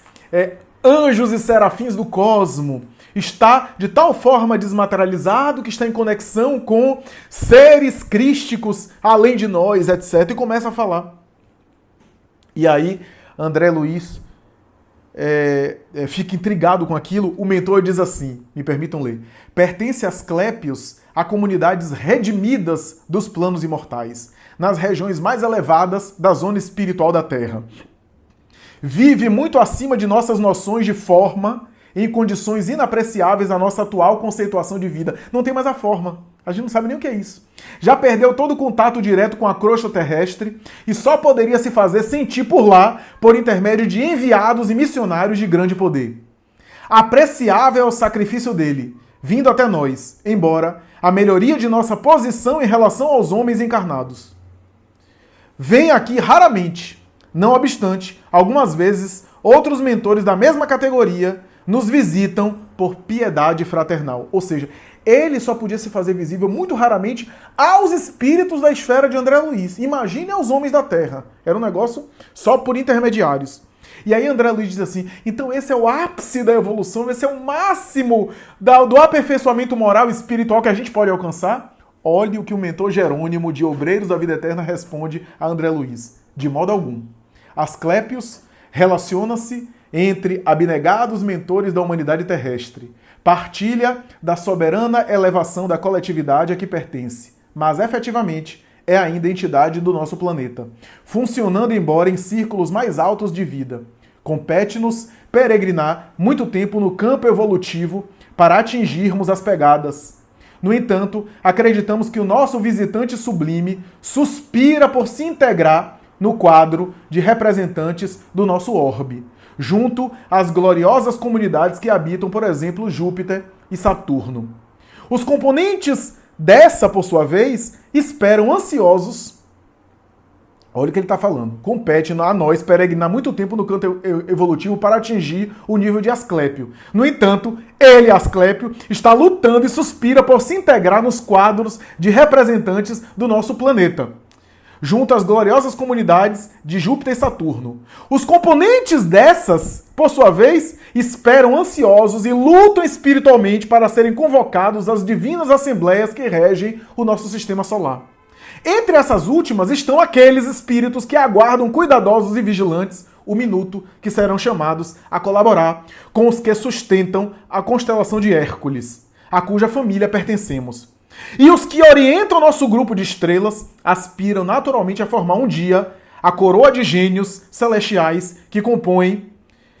anjos e serafins do cosmo, está de tal forma desmaterializado que está em conexão com seres crísticos além de nós, etc. E começa a falar. E aí André Luiz fica intrigado com aquilo, o mentor diz assim, me permitam ler, pertence Asclépios a comunidades redimidas dos planos imortais, nas regiões mais elevadas da zona espiritual da Terra. Vive muito acima de nossas noções de forma, em condições inapreciáveis da nossa atual conceituação de vida. Não tem mais a forma. A gente não sabe nem o que é isso. Já perdeu todo o contato direto com a crosta terrestre e só poderia se fazer sentir por lá por intermédio de enviados e missionários de grande poder. Apreciável é o sacrifício dele, vindo até nós, embora a melhoria de nossa posição em relação aos homens encarnados. Vem aqui raramente, não obstante, algumas vezes, outros mentores da mesma categoria nos visitam por piedade fraternal. Ou seja, ele só podia se fazer visível muito raramente aos espíritos da esfera de André Luiz. Imagine aos homens da Terra. Era um negócio só por intermediários. E aí André Luiz diz assim, então esse é o ápice da evolução, esse é o máximo do aperfeiçoamento moral e espiritual que a gente pode alcançar? Olhe o que o mentor Jerônimo de Obreiros da Vida Eterna responde a André Luiz. De modo algum. Asclépios relaciona-se entre abnegados mentores da humanidade terrestre. Partilha da soberana elevação da coletividade a que pertence, mas efetivamente é ainda entidade do nosso planeta, funcionando embora em círculos mais altos de vida. Compete-nos peregrinar muito tempo no campo evolutivo para atingirmos as pegadas. No entanto, acreditamos que o nosso visitante sublime suspira por se integrar no quadro de representantes do nosso orbe, junto às gloriosas comunidades que habitam, por exemplo, Júpiter e Saturno. Os componentes dessa, por sua vez, esperam ansiosos. Olha o que ele está falando. Compete a nós peregrinar muito tempo no campo evolutivo para atingir o nível de Asclépio. No entanto, ele, Asclépio, está lutando e suspira por se integrar nos quadros de representantes do nosso planeta, junto às gloriosas comunidades de Júpiter e Saturno. Os componentes dessas, por sua vez, esperam ansiosos e lutam espiritualmente para serem convocados às divinas assembleias que regem o nosso sistema solar. Entre essas últimas estão aqueles espíritos que aguardam cuidadosos e vigilantes o minuto que serão chamados a colaborar com os que sustentam a constelação de Hércules, a cuja família pertencemos. E os que orientam nosso grupo de estrelas aspiram naturalmente a formar um dia a coroa de gênios celestiais que compõem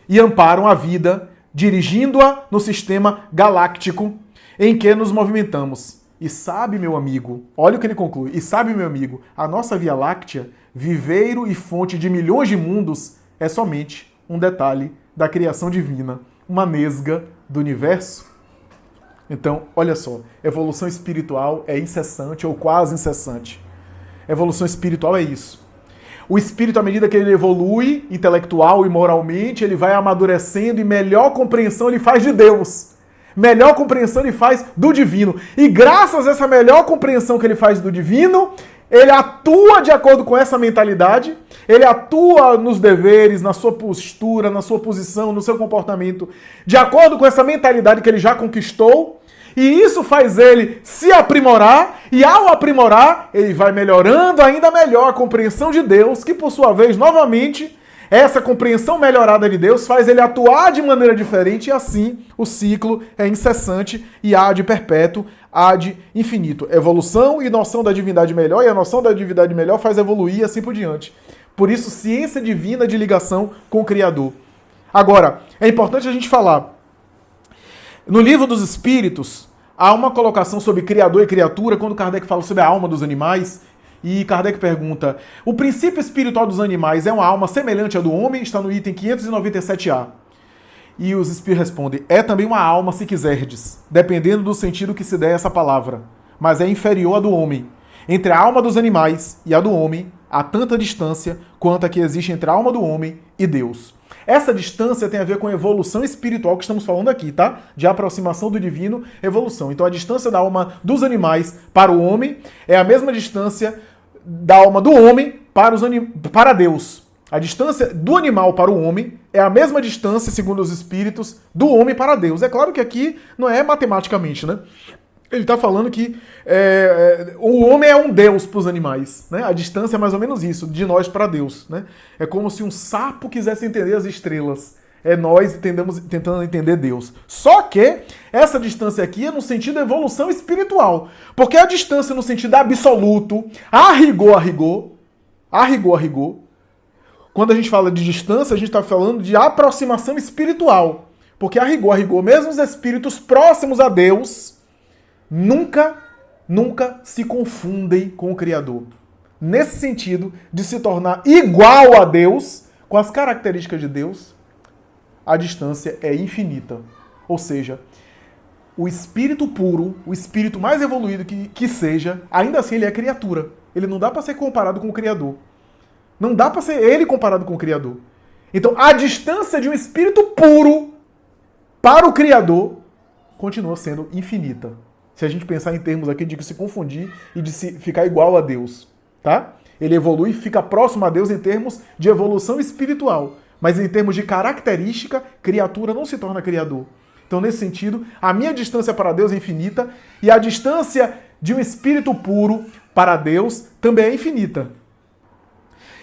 e amparam a vida, dirigindo-a no sistema galáctico em que nos movimentamos. E sabe, meu amigo, olha o que ele conclui, e sabe, meu amigo, a nossa Via Láctea, viveiro e fonte de milhões de mundos, é somente um detalhe da criação divina, uma nesga do universo. Então, olha só, evolução espiritual é incessante ou quase incessante. Evolução espiritual é isso. O espírito, à medida que ele evolui, intelectual e moralmente, ele vai amadurecendo e melhor compreensão ele faz de Deus. Melhor compreensão ele faz do divino. E graças a essa melhor compreensão que ele faz do divino, ele atua de acordo com essa mentalidade, ele atua nos deveres, na sua postura, na sua posição, no seu comportamento, de acordo com essa mentalidade que ele já conquistou, e isso faz ele se aprimorar, e ao aprimorar, ele vai melhorando ainda melhor a compreensão de Deus, que por sua vez, novamente, essa compreensão melhorada de Deus faz ele atuar de maneira diferente, e assim o ciclo é incessante e há de perpétuo, há de infinito. Evolução e noção da divindade melhor, e a noção da divindade melhor faz evoluir e assim por diante. Por isso, ciência divina de ligação com o Criador. Agora, é importante a gente falar. No Livro dos Espíritos, há uma colocação sobre Criador e criatura, quando Kardec fala sobre a alma dos animais, e Kardec pergunta, o princípio espiritual dos animais é uma alma semelhante à do homem? Está no item 597A. E os espíritos respondem, é também uma alma, se quiserdes, dependendo do sentido que se der essa palavra, mas é inferior à do homem. Entre a alma dos animais e a do homem, há tanta distância quanto a que existe entre a alma do homem e Deus. Essa distância tem a ver com a evolução espiritual que estamos falando aqui, tá? De aproximação do divino, evolução. Então a distância da alma dos animais para o homem é a mesma distância da alma do homem para Deus. A distância do animal para o homem é a mesma distância, segundo os espíritos, do homem para Deus. É claro que aqui não é matematicamente, né? Ele está falando que o homem é um Deus para os animais, né? A distância é mais ou menos isso, de nós para Deus, né? É como se um sapo quisesse entender as estrelas. É nós tentando entender Deus. Só que essa distância aqui é no sentido da evolução espiritual. Porque a distância no sentido absoluto, a rigor, quando a gente fala de distância, a gente está falando de aproximação espiritual. Porque a rigor, mesmo os espíritos próximos a Deus, nunca se confundem com o Criador. Nesse sentido de se tornar igual a Deus, com as características de Deus, a distância é infinita. Ou seja, o espírito puro, o espírito mais evoluído que seja, ainda assim ele é criatura. Ele não dá para ser comparado com o Criador. Não dá para ser ele comparado com o Criador. Então, a distância de um espírito puro para o Criador continua sendo infinita. Se a gente pensar em termos aqui de se confundir e de se ficar igual a Deus, tá? Ele evolui e fica próximo a Deus em termos de evolução espiritual. Mas em termos de característica, criatura não se torna criador. Então, nesse sentido, a minha distância para Deus é infinita e a distância de um espírito puro para Deus também é infinita.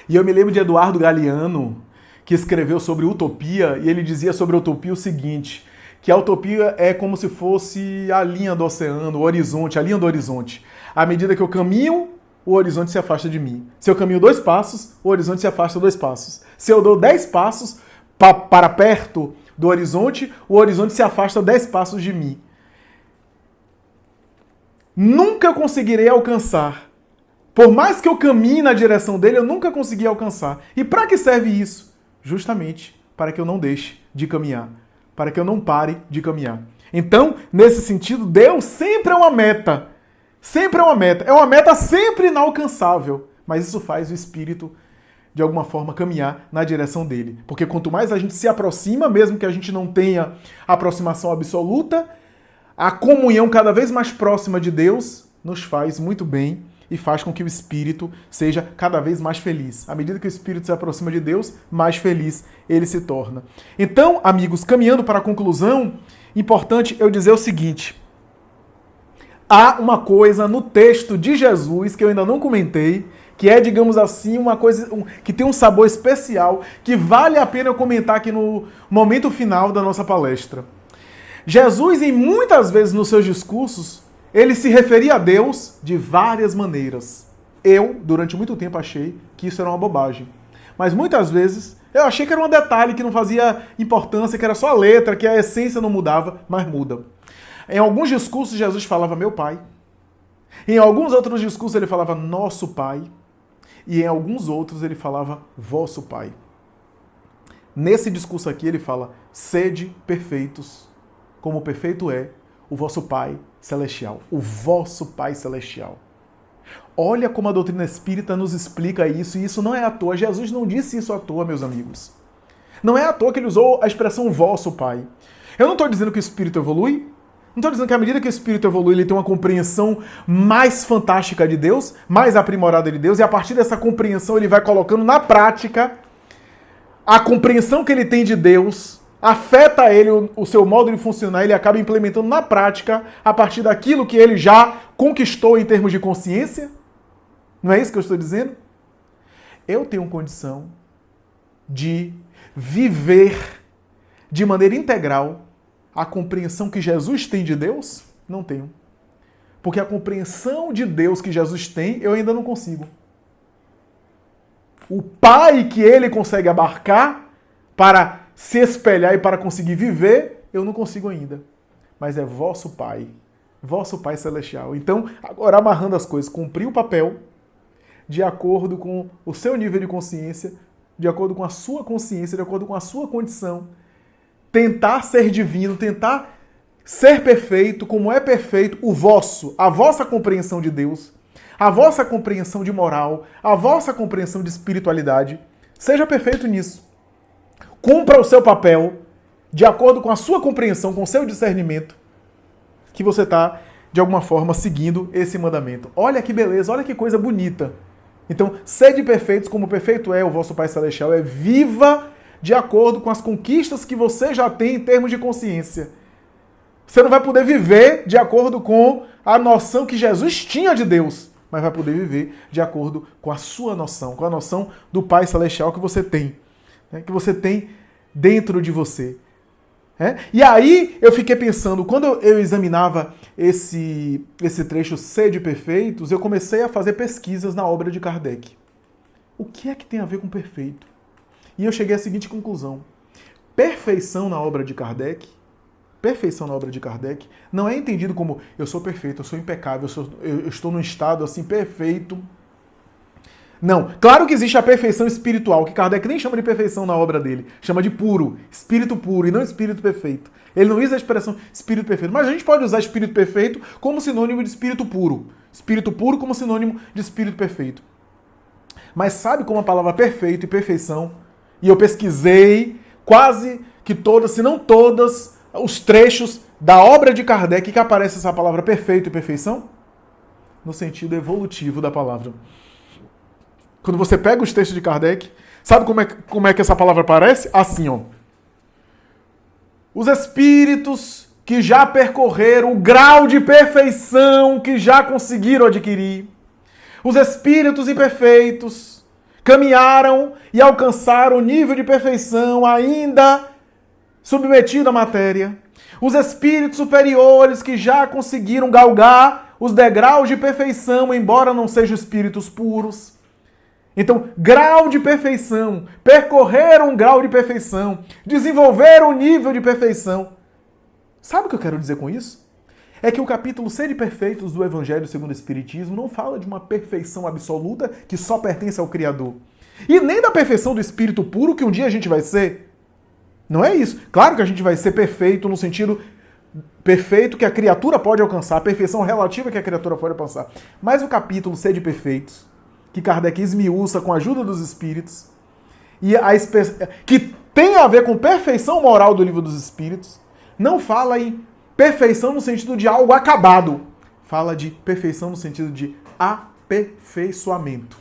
E eu me lembro de Eduardo Galeano, que escreveu sobre utopia, e ele dizia sobre a utopia o seguinte, que a utopia é como se fosse a linha do oceano, o horizonte, a linha do horizonte. À medida que eu caminho, o horizonte se afasta de mim. Se eu caminho 2 passos, o horizonte se afasta 2 passos. Se eu dou 10 passos para perto do horizonte, o horizonte se afasta 10 passos de mim. Nunca conseguirei alcançar. Por mais que eu caminhe na direção dele, eu nunca consegui alcançar. E para que serve isso? Justamente para que eu não deixe de caminhar. Para que eu não pare de caminhar. Então, nesse sentido, Deus sempre é uma meta. Sempre é uma meta. É uma meta sempre inalcançável. Mas isso faz o Espírito, de alguma forma, caminhar na direção dele. Porque quanto mais a gente se aproxima, mesmo que a gente não tenha aproximação absoluta, a comunhão cada vez mais próxima de Deus nos faz muito bem e faz com que o Espírito seja cada vez mais feliz. À medida que o Espírito se aproxima de Deus, mais feliz ele se torna. Então, amigos, caminhando para a conclusão, importante eu dizer o seguinte: há uma coisa no texto de Jesus que eu ainda não comentei, que é, digamos assim, uma coisa que tem um sabor especial, que vale a pena eu comentar aqui no momento final da nossa palestra. Jesus, em muitas vezes nos seus discursos, ele se referia a Deus de várias maneiras. Eu, durante muito tempo, achei que isso era uma bobagem. Mas muitas vezes eu achei que era um detalhe que não fazia importância, que era só a letra, que a essência não mudava, mas muda. Em alguns discursos, Jesus falava meu Pai. Em alguns outros discursos, ele falava nosso Pai. E em alguns outros, ele falava vosso Pai. Nesse discurso aqui, ele fala sede perfeitos, como perfeito é o vosso Pai Celestial. O vosso Pai Celestial. Olha como a doutrina espírita nos explica isso, e isso não é à toa. Jesus não disse isso à toa, meus amigos. Não é à toa que ele usou a expressão vosso Pai. Eu não estou dizendo que o espírito evolui, não estou dizendo que à medida que o espírito evolui, ele tem uma compreensão mais fantástica de Deus, mais aprimorada de Deus, e a partir dessa compreensão ele vai colocando na prática a compreensão que ele tem de Deus, afeta ele, o seu modo de funcionar, ele acaba implementando na prática a partir daquilo que ele já conquistou em termos de consciência. Não é isso que eu estou dizendo? Eu tenho condição de viver de maneira integral a compreensão que Jesus tem de Deus? Não tenho. Porque a compreensão de Deus que Jesus tem, eu ainda não consigo. O Pai que ele consegue abarcar para se espelhar e para conseguir viver, eu não consigo ainda. Mas é vosso Pai Celestial. Então, agora amarrando as coisas, cumprir o papel de acordo com o seu nível de consciência, de acordo com a sua consciência, de acordo com a sua condição, tentar ser divino, tentar ser perfeito, como é perfeito a vossa compreensão de Deus, a vossa compreensão de moral, a vossa compreensão de espiritualidade. Seja perfeito nisso. Cumpra o seu papel de acordo com a sua compreensão, com o seu discernimento, que você está, de alguma forma, seguindo esse mandamento. Olha que beleza, olha que coisa bonita. Então, sede perfeitos como perfeito é o vosso Pai Celestial. Viva de acordo com as conquistas que você já tem em termos de consciência. Você não vai poder viver de acordo com a noção que Jesus tinha de Deus, mas vai poder viver de acordo com a sua noção, com a noção do Pai Celestial que você tem, né? Que você tem dentro de você. E aí eu fiquei pensando, quando eu examinava esse trecho Sede Perfeitos, eu comecei a fazer pesquisas na obra de Kardec. O que é que tem a ver com perfeito? E eu cheguei à seguinte conclusão. Perfeição na obra de Kardec não é entendido como eu sou perfeito, eu sou impecável, eu estou num estado assim perfeito. Não, claro que existe a perfeição espiritual, que Kardec nem chama de perfeição na obra dele, chama de puro, espírito puro e não espírito perfeito. Ele não usa a expressão espírito perfeito, mas a gente pode usar espírito perfeito como sinônimo de espírito puro como sinônimo de espírito perfeito. Mas sabe como a palavra perfeito e perfeição, e eu pesquisei quase que todas, se não todas, os trechos da obra de Kardec que aparece essa palavra perfeito e perfeição? No sentido evolutivo da palavra. Quando você pega os textos de Kardec, sabe como é que essa palavra aparece? Assim, ó. Os espíritos que que já percorreram o grau de perfeição que já conseguiram adquirir. Os espíritos imperfeitos caminharam e alcançaram o nível de perfeição ainda submetido à matéria. Os espíritos superiores que já conseguiram galgar os degraus de perfeição, embora não sejam espíritos puros. Então, grau de perfeição, percorreram um grau de perfeição, desenvolveram um nível de perfeição. Sabe o que eu quero dizer com isso? É que o capítulo Sede Perfeitos do Evangelho segundo o Espiritismo não fala de uma perfeição absoluta que só pertence ao Criador. E nem da perfeição do espírito puro que um dia a gente vai ser. Não é isso. Claro que a gente vai ser perfeito no sentido perfeito que a criatura pode alcançar, a perfeição relativa que a criatura pode alcançar. Mas o capítulo Sede Perfeitos, que Kardec esmiuça com a ajuda dos espíritos, e que tem a ver com perfeição moral do Livro dos Espíritos, não fala em perfeição no sentido de algo acabado. Fala de perfeição no sentido de aperfeiçoamento.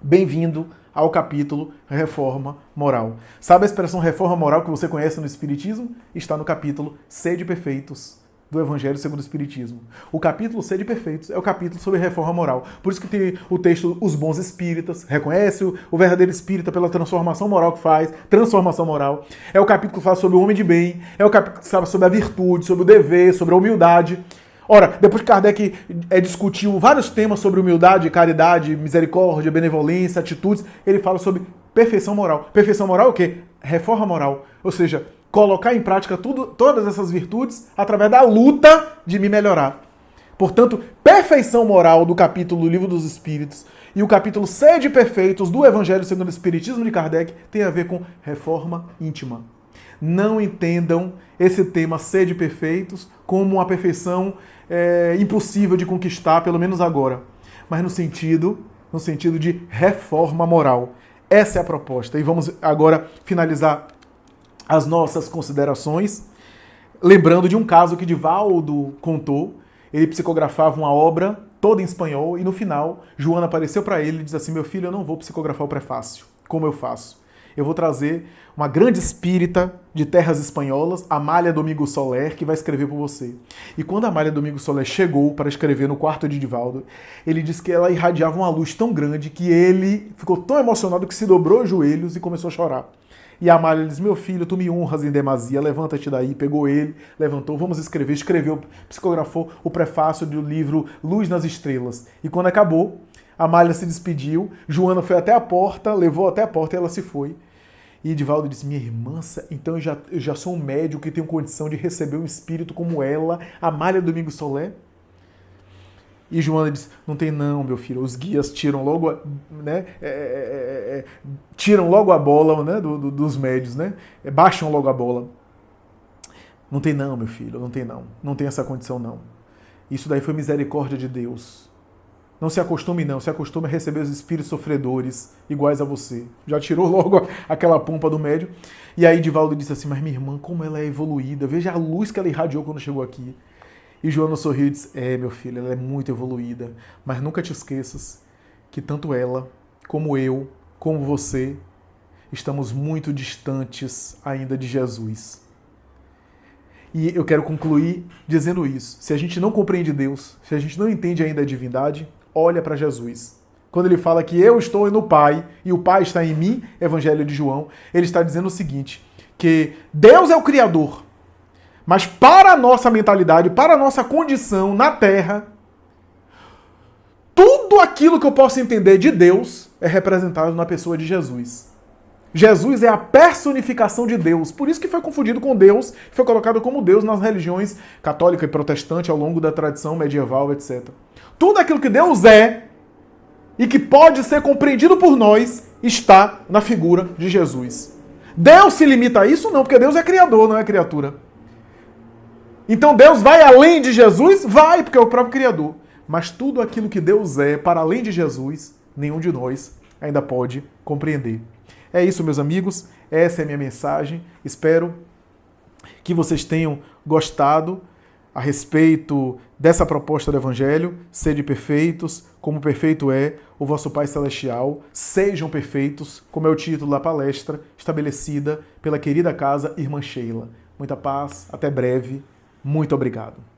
Bem-vindo ao capítulo Reforma Moral. Sabe a expressão reforma moral que você conhece no Espiritismo? Está no capítulo Sede Perfeitos do Evangelho segundo o Espiritismo. O capítulo Sede Perfeitos é o capítulo sobre reforma moral. Por isso que tem o texto Os Bons Espíritas, reconhece o verdadeiro espírita pela transformação moral que faz, transformação moral. É o capítulo que fala sobre o homem de bem, é o capítulo que fala sobre a virtude, sobre o dever, sobre a humildade. Ora, depois que Kardec discutiu vários temas sobre humildade, caridade, misericórdia, benevolência, atitudes, ele fala sobre perfeição moral. Perfeição moral é o quê? Reforma moral. Ou seja, colocar em prática todas essas virtudes através da luta de me melhorar. Portanto, perfeição moral do capítulo do Livro dos Espíritos e o capítulo Sede Perfeitos do Evangelho segundo o Espiritismo de Kardec tem a ver com reforma íntima. Não entendam esse tema Sede Perfeitos como uma perfeição impossível de conquistar, pelo menos agora, mas no sentido de reforma moral. Essa é a proposta. E vamos agora finalizar as nossas considerações, lembrando de um caso que Divaldo contou. Ele psicografava uma obra toda em espanhol e no final, Joana apareceu para ele e disse assim: meu filho, eu não vou psicografar o prefácio, como eu faço. Eu vou trazer uma grande espírita de terras espanholas, Amália Domingo Soler, que vai escrever por você. E quando a Amália Domingo Soler chegou para escrever no quarto de Divaldo, ele disse que ela irradiava uma luz tão grande que ele ficou tão emocionado que se dobrou os joelhos e começou a chorar. E a Amália disse: meu filho, tu me honras em demasia, levanta-te daí. Pegou ele, levantou, vamos escrever. Escreveu, psicografou o prefácio do livro Luz nas Estrelas. E quando acabou, a Amália se despediu, Joana foi até a porta, levou até a porta e ela se foi. E Divaldo disse: minha irmã, então eu já sou um médium que tenho condição de receber um espírito como ela, Amália Domingo Soler? E Joana disse: não tem não, meu filho, os guias tiram logo, né, tiram logo a bola, né, dos médios, né, baixam logo a bola. Não tem não, meu filho, não tem essa condição não. Isso daí foi misericórdia de Deus. Não se acostume não, se acostume a receber os espíritos sofredores iguais a você. Já tirou logo aquela pompa do médium. E aí Divaldo disse assim: mas minha irmã, como ela é evoluída, veja a luz que ela irradiou quando chegou aqui. E Joana sorriu e disse: meu filho, ela é muito evoluída, mas nunca te esqueças que tanto ela, como eu, como você, estamos muito distantes ainda de Jesus. E eu quero concluir dizendo isso. Se a gente não compreende Deus, se a gente não entende ainda a divindade, olha para Jesus. Quando ele fala que eu estou no Pai e o Pai está em mim, Evangelho de João, ele está dizendo o seguinte, que Deus é o Criador, mas para a nossa mentalidade, para a nossa condição na Terra, tudo aquilo que eu posso entender de Deus é representado na pessoa de Jesus. Jesus é a personificação de Deus, por isso que foi confundido com Deus, foi colocado como Deus nas religiões católica e protestante ao longo da tradição medieval, etc. Tudo aquilo que Deus é e que pode ser compreendido por nós está na figura de Jesus. Deus se limita a isso? Não, porque Deus é criador, não é criatura. Então Deus vai além de Jesus? Vai, porque é o próprio Criador. Mas tudo aquilo que Deus é para além de Jesus, nenhum de nós ainda pode compreender. É isso, meus amigos. Essa é a minha mensagem. Espero que vocês tenham gostado a respeito dessa proposta do Evangelho. Sede perfeitos, como perfeito é o vosso Pai Celestial. Sejam perfeitos, como é o título da palestra estabelecida pela querida casa Irmã Sheila. Muita paz, até breve. Muito obrigado.